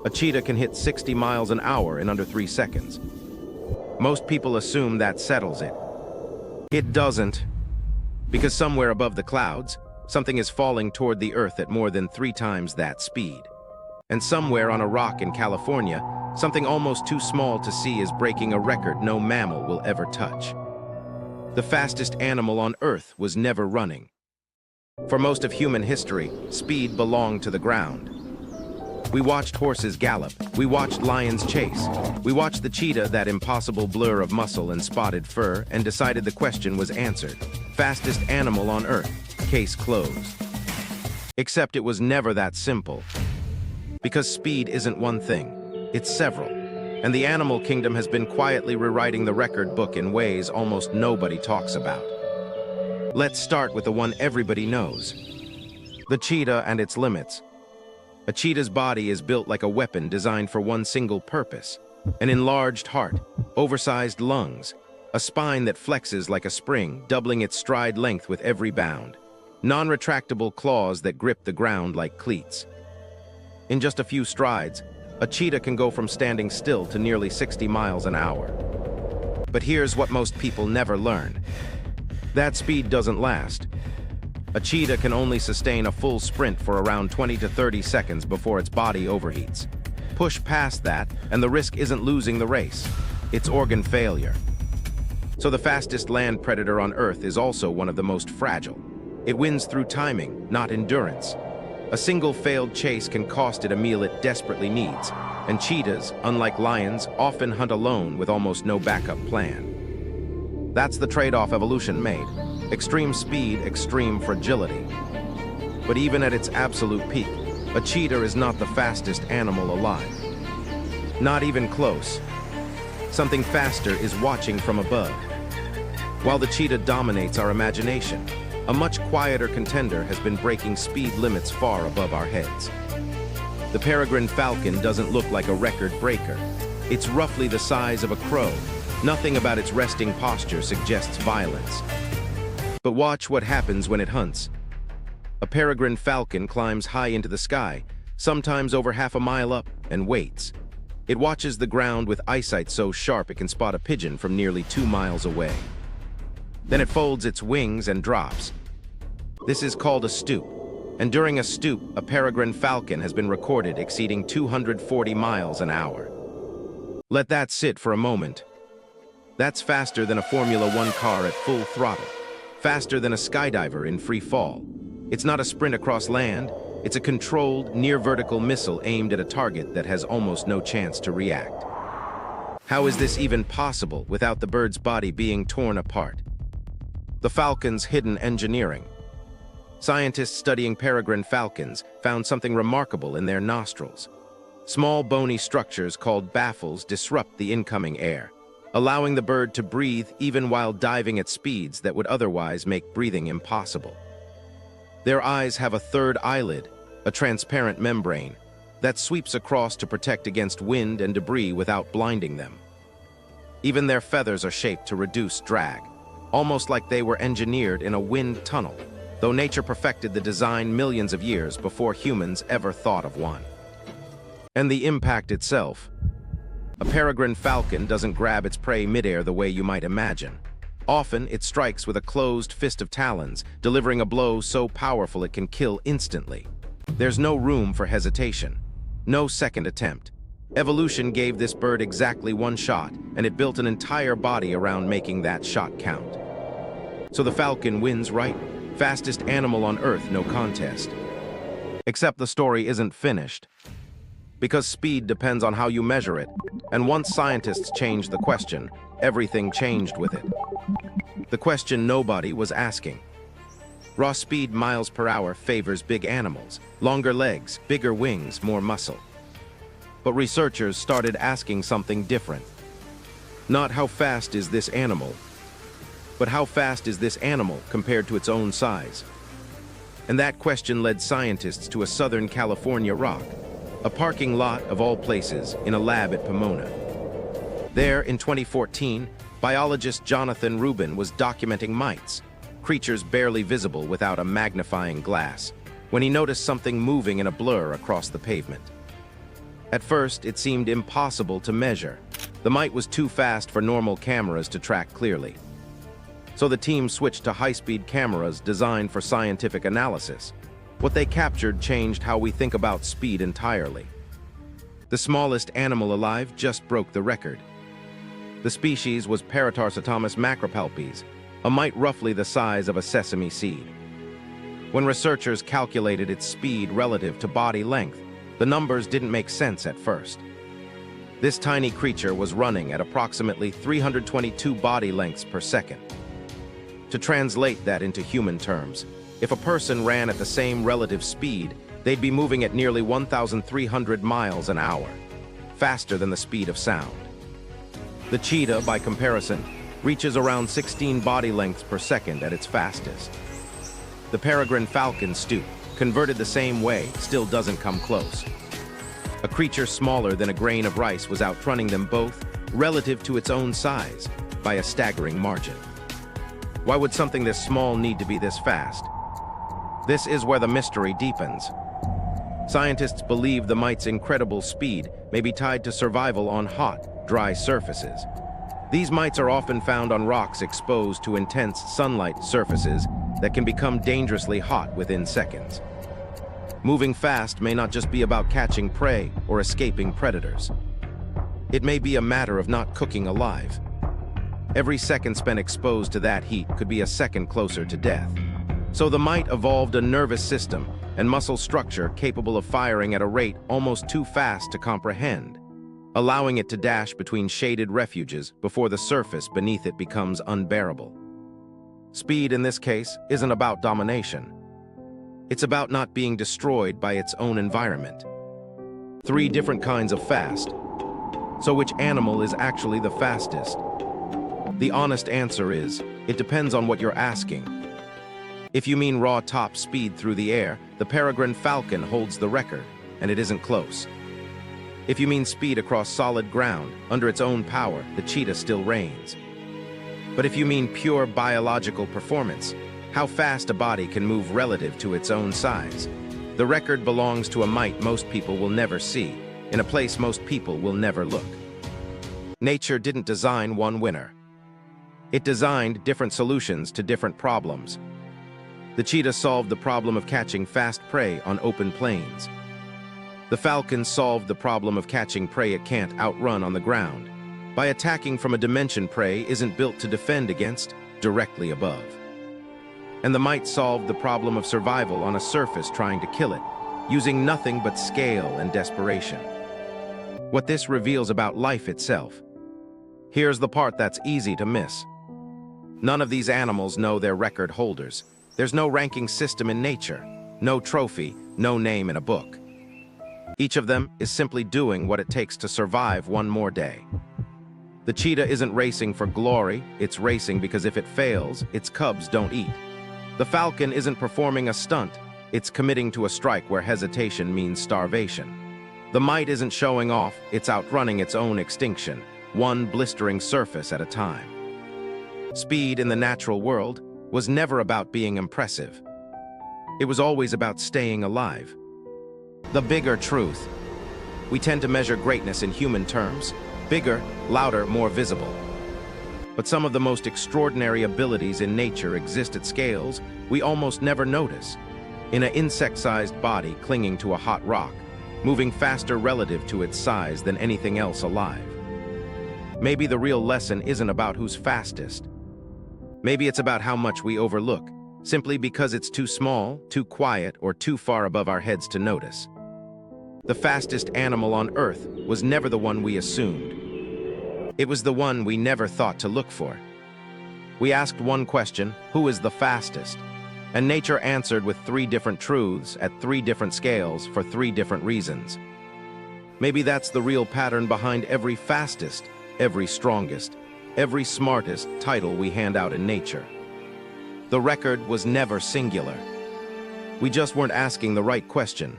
A cheetah can hit 60 miles an hour in under 3 seconds. Most people assume that settles it. It doesn't, because somewhere above the clouds, something is falling toward the Earth at more than 3 times that speed. And somewhere on a rock in California, something almost too small to see is breaking a record no mammal will ever touch. The fastest animal on Earth was never running. For most of human history, speed belonged to the ground. We watched horses gallop, we watched lions chase, we watched the cheetah, that impossible blur of muscle and spotted fur, and decided the question was answered. Fastest animal on Earth, case closed. Except it was never that simple. Because speed isn't one thing, it's several. And the animal kingdom has been quietly rewriting the record book in ways almost nobody talks about. Let's start with the one everybody knows. The cheetah and its limits. A cheetah's body is built like a weapon designed for one single purpose. An enlarged heart, oversized lungs, a spine that flexes like a spring, doubling its stride length with every bound. Non-retractable claws that grip the ground like cleats. In just a few strides, a cheetah can go from standing still to nearly 60 miles an hour. But here's what most people never learn. That speed doesn't last. A cheetah can only sustain a full sprint for around 20 to 30 seconds before its body overheats. Push past that, and the risk isn't losing the race. It's organ failure. So the fastest land predator on Earth is also one of the most fragile. It wins through timing, not endurance. A single failed chase can cost it a meal it desperately needs, and cheetahs, unlike lions, often hunt alone with almost no backup plan. That's the trade-off evolution made. Extreme speed, extreme fragility. But even at its absolute peak, a cheetah is not the fastest animal alive. Not even close. Something faster is watching from above. While the cheetah dominates our imagination, a much quieter contender has been breaking speed limits far above our heads. The Peregrine Falcon doesn't look like a record breaker. It's roughly the size of a crow. Nothing about its resting posture suggests violence. But watch what happens when it hunts. A peregrine falcon climbs high into the sky, sometimes over half a mile up, and waits. It watches the ground with eyesight so sharp it can spot a pigeon from nearly 2 miles away. Then it folds its wings and drops. This is called a stoop. And during a stoop, a peregrine falcon has been recorded exceeding 240 miles an hour. Let that sit for a moment. That's faster than a Formula One car at full throttle. Faster than a skydiver in free fall. It's not a sprint across land, it's a controlled, near-vertical missile aimed at a target that has almost no chance to react. How is this even possible without the bird's body being torn apart? The falcon's hidden engineering. Scientists studying peregrine falcons found something remarkable in their nostrils. Small bony structures called baffles disrupt the incoming air, allowing the bird to breathe even while diving at speeds that would otherwise make breathing impossible. Their eyes have a third eyelid, a transparent membrane, that sweeps across to protect against wind and debris without blinding them. Even their feathers are shaped to reduce drag, almost like they were engineered in a wind tunnel, though nature perfected the design millions of years before humans ever thought of one. And the impact itself. A peregrine falcon doesn't grab its prey midair the way you might imagine. Often, it strikes with a closed fist of talons, delivering a blow so powerful it can kill instantly. There's no room for hesitation. No second attempt. Evolution gave this bird exactly one shot, and it built an entire body around making that shot count. So the falcon wins, right? Fastest animal on Earth, no contest. Except the story isn't finished. Because speed depends on how you measure it, and once scientists changed the question, everything changed with it. The question nobody was asking. Raw speed miles per hour favors big animals, longer legs, bigger wings, more muscle. But researchers started asking something different. Not how fast is this animal, but how fast is this animal compared to its own size? And that question led scientists to a Southern California rock, a parking lot of all places in a lab at Pomona. There, in 2014, biologist Jonathan Rubin was documenting mites, creatures barely visible without a magnifying glass, when he noticed something moving in a blur across the pavement. At first, it seemed impossible to measure. The mite was too fast for normal cameras to track clearly. So the team switched to high-speed cameras designed for scientific analysis. What they captured changed how we think about speed entirely. The smallest animal alive just broke the record. The species was Paratarsotomus macropalpes, a mite roughly the size of a sesame seed. When researchers calculated its speed relative to body length, the numbers didn't make sense at first. This tiny creature was running at approximately 322 body lengths per second. To translate that into human terms, if a person ran at the same relative speed, they'd be moving at nearly 1,300 miles an hour, faster than the speed of sound. The cheetah, by comparison, reaches around 16 body lengths per second at its fastest. The Peregrine Falcon stoop, converted the same way, still doesn't come close. A creature smaller than a grain of rice was outrunning them both, relative to its own size, by a staggering margin. Why would something this small need to be this fast? This is where the mystery deepens. Scientists believe the mite's incredible speed may be tied to survival on hot, dry surfaces. These mites are often found on rocks exposed to intense sunlight surfaces that can become dangerously hot within seconds. Moving fast may not just be about catching prey or escaping predators. It may be a matter of not cooking alive. Every second spent exposed to that heat could be a second closer to death. So the mite evolved a nervous system and muscle structure capable of firing at a rate almost too fast to comprehend, allowing it to dash between shaded refuges before the surface beneath it becomes unbearable. Speed in this case isn't about domination. It's about not being destroyed by its own environment. 3 different kinds of fast. So which animal is actually the fastest? The honest answer is, it depends on what you're asking. If you mean raw top speed through the air, the Peregrine Falcon holds the record, and it isn't close. If you mean speed across solid ground, under its own power, the cheetah still reigns. But if you mean pure biological performance, how fast a body can move relative to its own size, the record belongs to a mite most people will never see, in a place most people will never look. Nature didn't design one winner. It designed different solutions to different problems. The cheetah solved the problem of catching fast prey on open plains. The falcon solved the problem of catching prey it can't outrun on the ground, by attacking from a dimension prey isn't built to defend against, directly above. And the mite solved the problem of survival on a surface trying to kill it, using nothing but scale and desperation. What this reveals about life itself. Here's the part that's easy to miss. None of these animals know they're record holders. There's no ranking system in nature, no trophy, no name in a book. Each of them is simply doing what it takes to survive one more day. The cheetah isn't racing for glory, it's racing because if it fails, its cubs don't eat. The falcon isn't performing a stunt, it's committing to a strike where hesitation means starvation. The mite isn't showing off, it's outrunning its own extinction, one blistering surface at a time. Speed in the natural world was never about being impressive. It was always about staying alive. The bigger truth. We tend to measure greatness in human terms. Bigger, louder, more visible. But some of the most extraordinary abilities in nature exist at scales we almost never notice. In an insect-sized body clinging to a hot rock, moving faster relative to its size than anything else alive. Maybe the real lesson isn't about who's fastest. Maybe it's about how much we overlook, simply because it's too small, too quiet, or too far above our heads to notice. The fastest animal on Earth was never the one we assumed. It was the one we never thought to look for. We asked one question, who is the fastest? And nature answered with 3 different truths at 3 different scales for 3 different reasons. Maybe that's the real pattern behind every fastest, every strongest, every smartest title we hand out in nature. The record was never singular. We just weren't asking the right question.